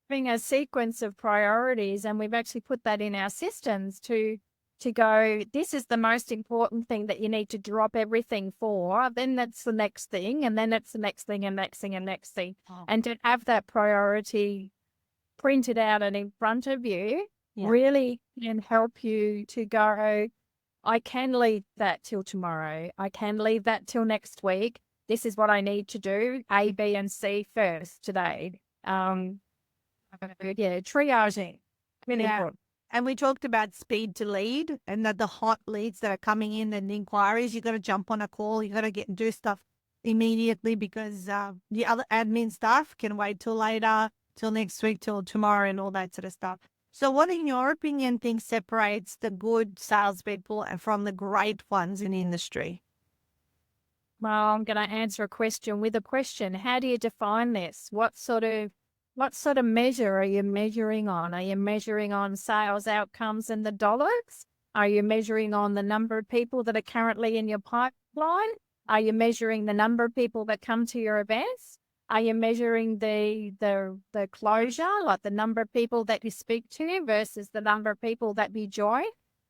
having a sequence of priorities, and we've actually put that in our systems to go, this is the most important thing that you need to drop everything for, then that's the next thing, and then that's the next thing, and next thing, and next thing. Oh. And to have that priority printed out and in front of you really can help you to go, I can leave that till tomorrow. I can leave that till next week. This is what I need to do, A, B, and C first today. Triaging. Really important. And we talked about speed to lead, and that the hot leads that are coming in and inquiries, you got to jump on a call. You got to get and do stuff immediately, because the other admin stuff can wait till later, till next week, till tomorrow, and all that sort of stuff. So what, in your opinion, think separates the good salespeople from the great ones in the industry? Well, I'm going to answer a question with a question. How do you define this? What sort of measure are you measuring on? Are you measuring on sales outcomes and the dollars? Are you measuring on the number of people that are currently in your pipeline? Are you measuring the number of people that come to your events? Are you measuring the closure, like the number of people that you speak to versus the number of people that you join?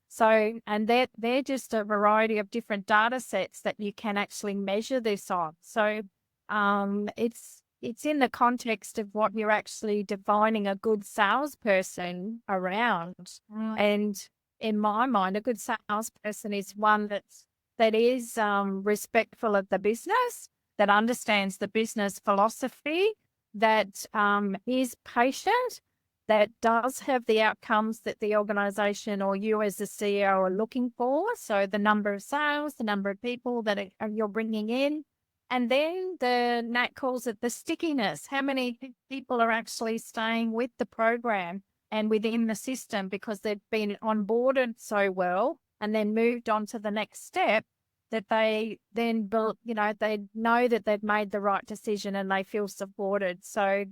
So, and they're just a variety of different data sets that you can actually measure this on. So, it's in the context of what you're actually defining a good salesperson around. Right. And in my mind, a good salesperson is one that is respectful of the business, that understands the business philosophy, that is patient, that does have the outcomes that the organization or you as the CEO are looking for. So the number of sales, the number of people that you're bringing in. And then Nat calls it the stickiness. How many people are actually staying with the program and within the system because they've been onboarded so well and then moved on to the next step, that they then, they know that they've made the right decision and they feel supported. So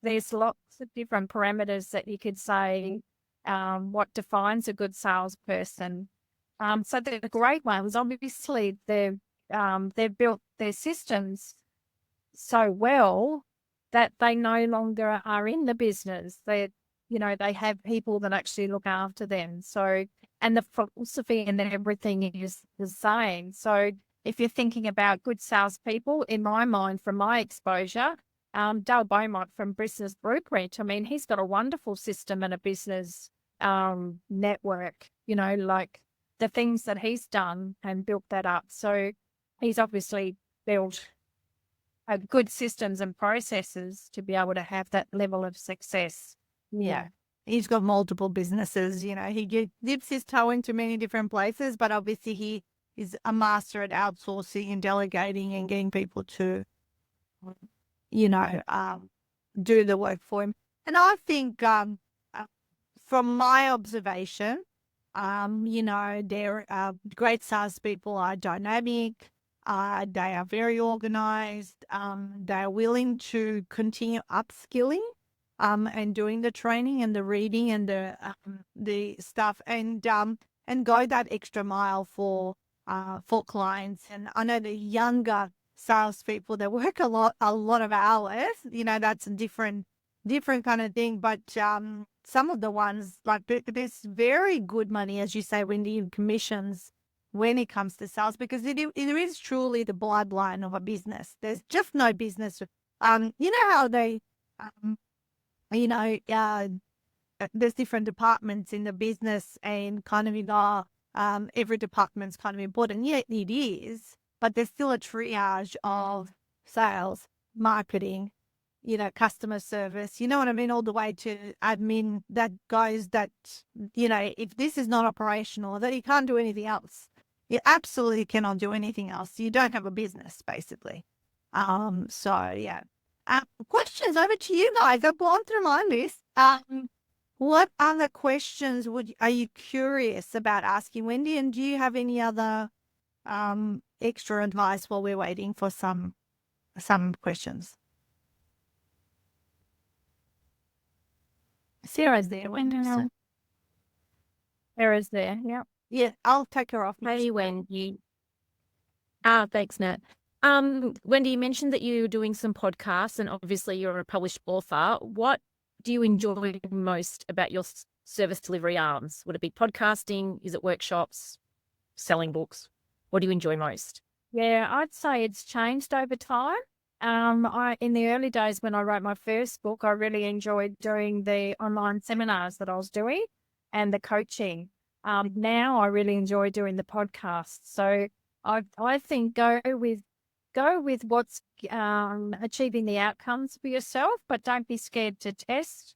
there's lots of different parameters that you could say what defines a good salesperson. So they're the great ones. Obviously, they've built their systems so well that they no longer are in the business. They have people that actually look after them. So, and the philosophy and then everything is the same. So if you're thinking about good salespeople, in my mind, from my exposure, Dale Beaumont from Business Blueprint, I mean, he's got a wonderful system and a business network, like the things that he's done and built that up. So he's obviously built good systems and processes to be able to have that level of success. Yeah. He's got multiple businesses, he dips his toe into many different places, but obviously he is a master at outsourcing and delegating and getting people to, do the work for him. And I think from my observation, they're great salespeople are dynamic, they are very organized, they are willing to continue upskilling and doing the training and the reading and the stuff and go that extra mile for clients. And I know the younger salespeople, they work a lot of hours. That's a different kind of thing. But some of the ones, like there's very good money, as you say, Wendy, in commissions when it comes to sales, because it is truly the bloodline of a business. There's just no business. You know how they, there's different departments in the business and kind of, every department's kind of important. Yeah, it is, but there's still a triage of sales, marketing, customer service, you know what I mean? All the way to admin that goes that, if this is not operational, that you can't do anything else. You absolutely cannot do anything else. You don't have a business, basically. So yeah. Questions over to you guys. I've gone through my list. What other questions are you curious about asking, Wendy? And do you have any other extra advice while we're waiting for some questions? Sarah's there. Wendy. Sarah's there. Yeah. Yeah, I'll take her off. Hey, Wendy. Thanks, Nat. Wendy, you mentioned that you're doing some podcasts and obviously you're a published author. What do you enjoy most about your service delivery arms? Would it be podcasting? Is it workshops, selling books? What do you enjoy most? Yeah, I'd say it's changed over time. In the early days when I wrote my first book, I really enjoyed doing the online seminars that I was doing and the coaching. Now I really enjoy doing the podcast. So I think go with what's achieving the outcomes for yourself, but don't be scared to test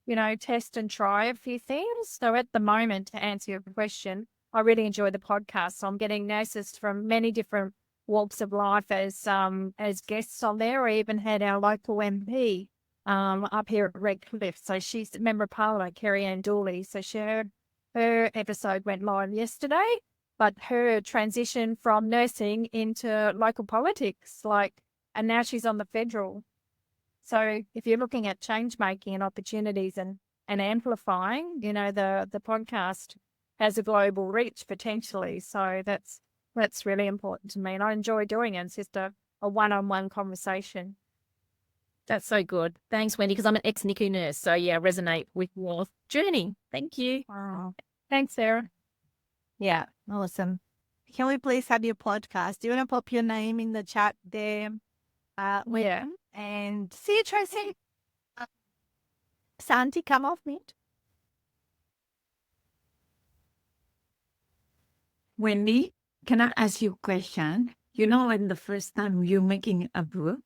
and try a few things. So at the moment, to answer your question, I really enjoy the podcast. So I'm getting nurses from many different walks of life as guests on there. I even had our local MP up here at Redcliffe. So she's a member of Parliament, Kerry Ann Dooley. So her episode went live yesterday, but her transition from nursing into local politics, and now she's on the federal. So if you're looking at change making and opportunities and amplifying, the podcast has a global reach potentially. So that's really important to me. And I enjoy doing it. It's just a one-on-one conversation. That's so good. Thanks, Wendy, because I'm an ex-NICU nurse. So yeah, resonate with your journey. Thank you. Wow. Thanks, Sarah. Yeah, awesome. Can we please have your podcast? Do you want to pop your name in the chat there? Yeah. And see you, Tracy. Santi, come off mute. Wendy, can I ask you a question? When the first time you're making a book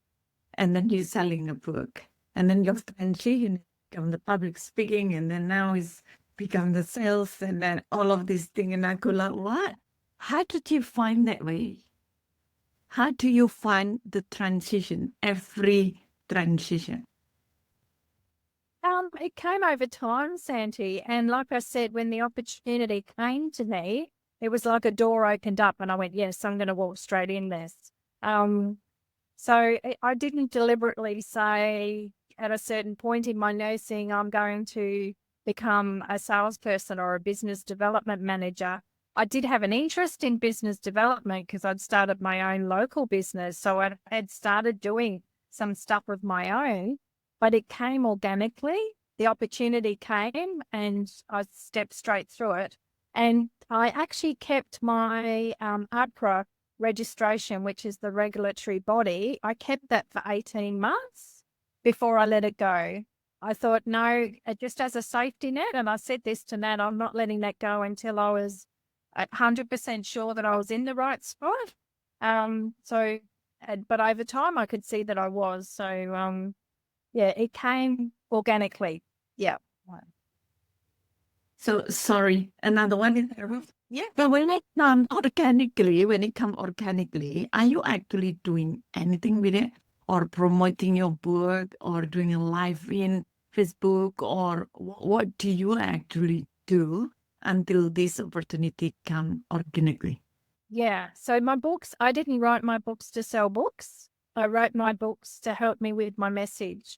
and then you're selling a book and then you're transitioning from the public speaking and then now it's become the sales and then all of these things and I go like, what? How did you find that way? How do you find the transition, every transition? It came over time, Santi. And like I said, when the opportunity came to me, it was like a door opened up and I went, yes, I'm going to walk straight in this. So I didn't deliberately say at a certain point in my nursing, I'm going to become a salesperson or a business development manager. I did have an interest in business development because I'd started my own local business. So I had started doing some stuff of my own, but it came organically. The opportunity came and I stepped straight through it. And I actually kept my APRA registration, which is the regulatory body. I kept that for 18 months before I let it go. I thought, no, just as a safety net, and I said this to Nat, I'm not letting that go until I was 100% sure that I was in the right spot. But over time I could see that I was. So, yeah, it came organically. Yeah. So sorry, another one is Yeah. But when it comes organically, are you actually doing anything with it, or promoting your book, or doing a live in Facebook, or what do you actually do until this opportunity come organically? Yeah. So my books, I didn't write my books to sell books. I wrote my books to help me with my message.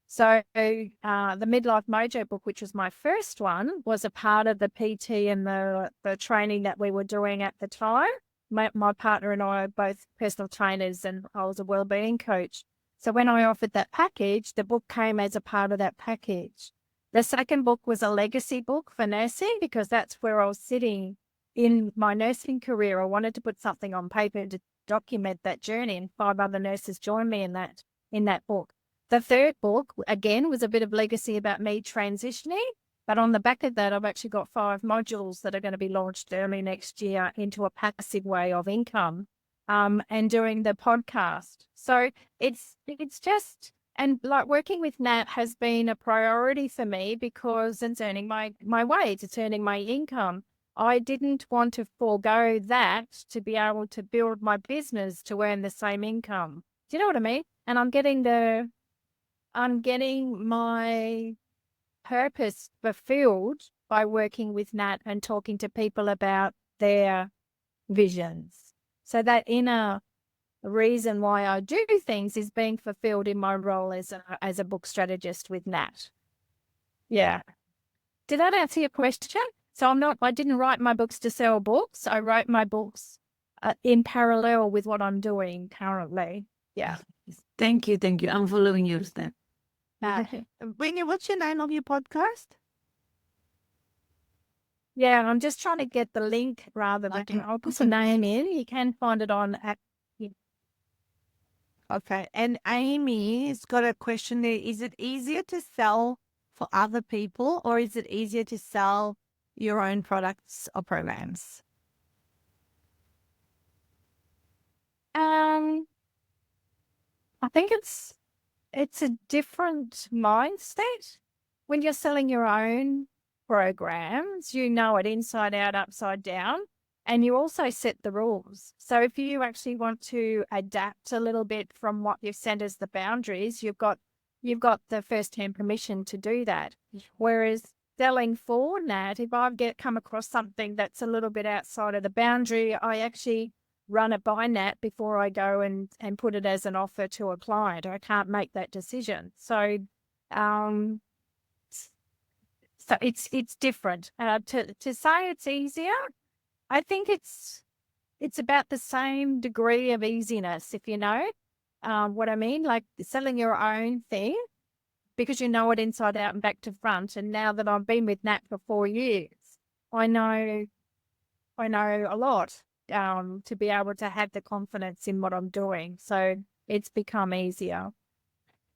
So the Midlife Mojo book, which was my first one, was a part of the PT and the training that we were doing at the time. My partner and I are both personal trainers and I was a wellbeing coach. So when I offered that package, the book came as a part of that package. The second book was a legacy book for nursing because that's where I was sitting in my nursing career. I wanted to put something on paper to document that journey, and 5 other nurses joined me in that book. The third book, again, was a bit of legacy about me transitioning. But on the back of that, I've actually got 5 modules that are going to be launched early next year into a passive way of income, and doing the podcast. So it's just, and like working with Nat has been a priority for me because it's earning my wage, it's earning my income. I didn't want to forego that to be able to build my business to earn the same income. Do you know what I mean? And I'm getting my purpose fulfilled by working with Nat and talking to people about their visions. So that inner reason why I do things is being fulfilled in my role as a book strategist with Nat. Yeah. Did that answer your question? So I didn't write my books to sell books. I wrote my books in parallel with what I'm doing currently. Yeah. Thank you. I'm following your step. Wendy, what's your name of your podcast? Yeah, I'm just trying to get the link rather than I'll put the name in. You can find it on at. Okay. And Amy's got a question there. Is it easier to sell for other people or is it easier to sell your own products or programs? I think it's a different mindset. When you're selling your own programs, you know it inside out, upside down, and you also set the rules. So if you actually want to adapt a little bit from what you've set as the boundaries, you've got the first-hand permission to do that. Whereas selling for Nat, if I come across something that's a little bit outside of the boundary, I actually run it by Nat before I go and put it as an offer to a client. I can't make that decision. So it's different. To say it's easier, I think it's about the same degree of easiness, if you know what I mean, like selling your own thing because you know it inside out and back to front. And now that I've been with Nat for 4 years, I know a lot to be able to have the confidence in what I'm doing. So it's become easier.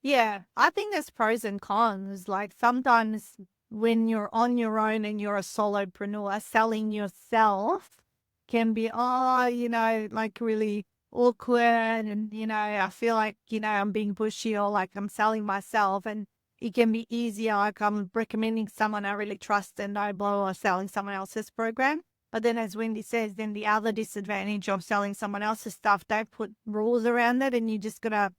Yeah, I think there's pros and cons. Like sometimes when you're on your own and you're a solopreneur, selling yourself can be, like really awkward. And, I feel like, I'm being pushy or like I'm selling myself. And it can be easier, like I'm recommending someone I really trust and I blow or selling someone else's program. But then as Wendy says, then the other disadvantage of selling someone else's stuff, they put rules around it and you just got to,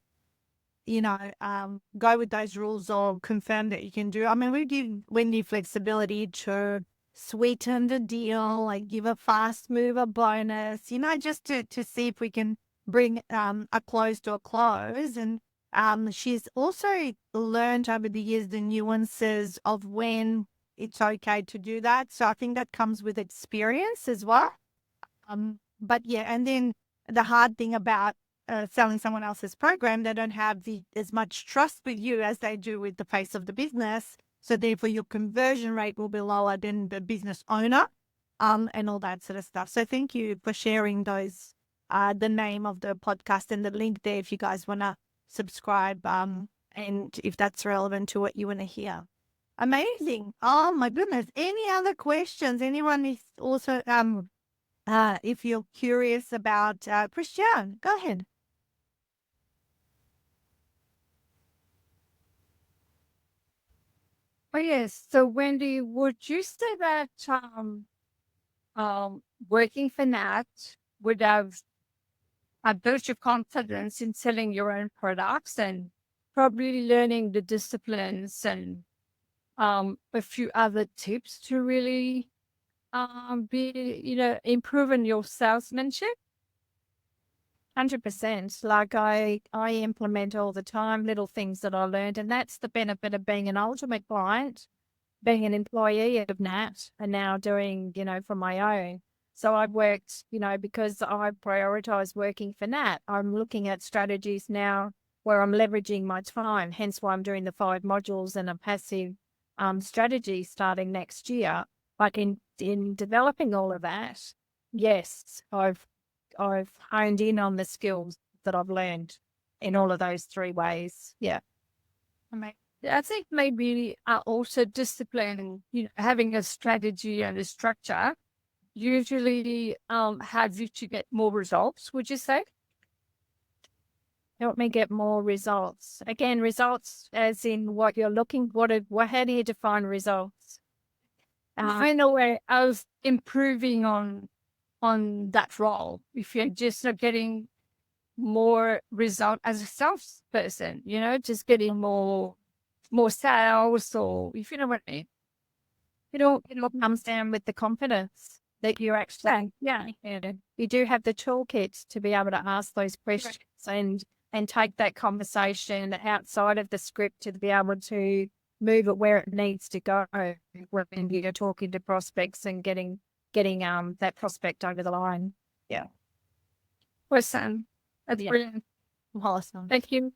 go with those rules or confirm that you can do. I mean, we give Wendy flexibility to sweeten the deal, like give a fast mover bonus, just to see if we can bring a close to a close. And she's also learned over the years the nuances of when it's okay to do that. So I think that comes with experience as well. But yeah, and then the hard thing about selling someone else's program, they don't have as much trust with you as they do with the face of the business. So therefore, your conversion rate will be lower than the business owner, and all that sort of stuff. So thank you for sharing those, the name of the podcast and the link there if you guys want to subscribe, and if that's relevant to what you want to hear. Amazing. Oh my goodness. Any other questions? Anyone is also, if you're curious about, Christian, go ahead. Oh, yes. So, Wendy, would you say that working for Nat would have built your confidence in selling your own products and probably learning the disciplines and a few other tips to really be, improving your salesmanship? 100%. Like I implement all the time little things that I learned, and that's the benefit of being an ultimate client, being an employee of Nat, and now doing, for my own. So I've worked, because I prioritize working for Nat, I'm looking at strategies now where I'm leveraging my time. Hence why I'm doing the 5 modules and a passive strategy starting next year. But in developing all of that, yes, I've honed in on the skills that I've learned in all of those 3 ways. Yeah. I think maybe also discipline, having a strategy and a structure usually helps you to get more results, would you say? Help me get more results. Again, results as in what you're looking, how do you define results? In a way of improving on that role. If you're just not getting more result as a salesperson, just getting more sales, or if you know what I mean. It all comes down with the confidence that you're actually, you do have the toolkit to be able to ask those questions and take that conversation outside of the script to be able to move it where it needs to go when you're talking to prospects and getting that prospect over the line. Yeah. Awesome. That's brilliant. Awesome. Thank you.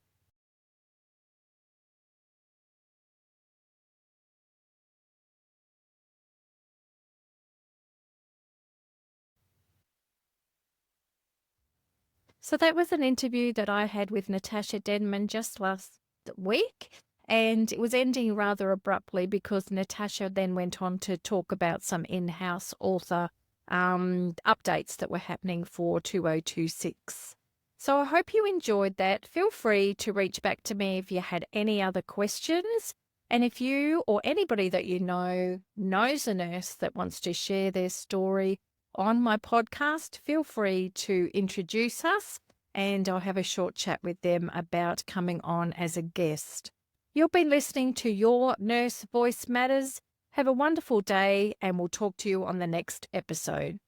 So that was an interview that I had with Natasa Denman just last week, and it was ending rather abruptly because Natasa then went on to talk about some in-house author updates that were happening for 2026. So I hope you enjoyed that. Feel free to reach back to me if you had any other questions. And if you or anybody that you know knows a nurse that wants to share their story on my podcast, feel free to introduce us and I'll have a short chat with them about coming on as a guest. You've been listening to Your Nurse Voice Matters. Have a wonderful day and we'll talk to you on the next episode.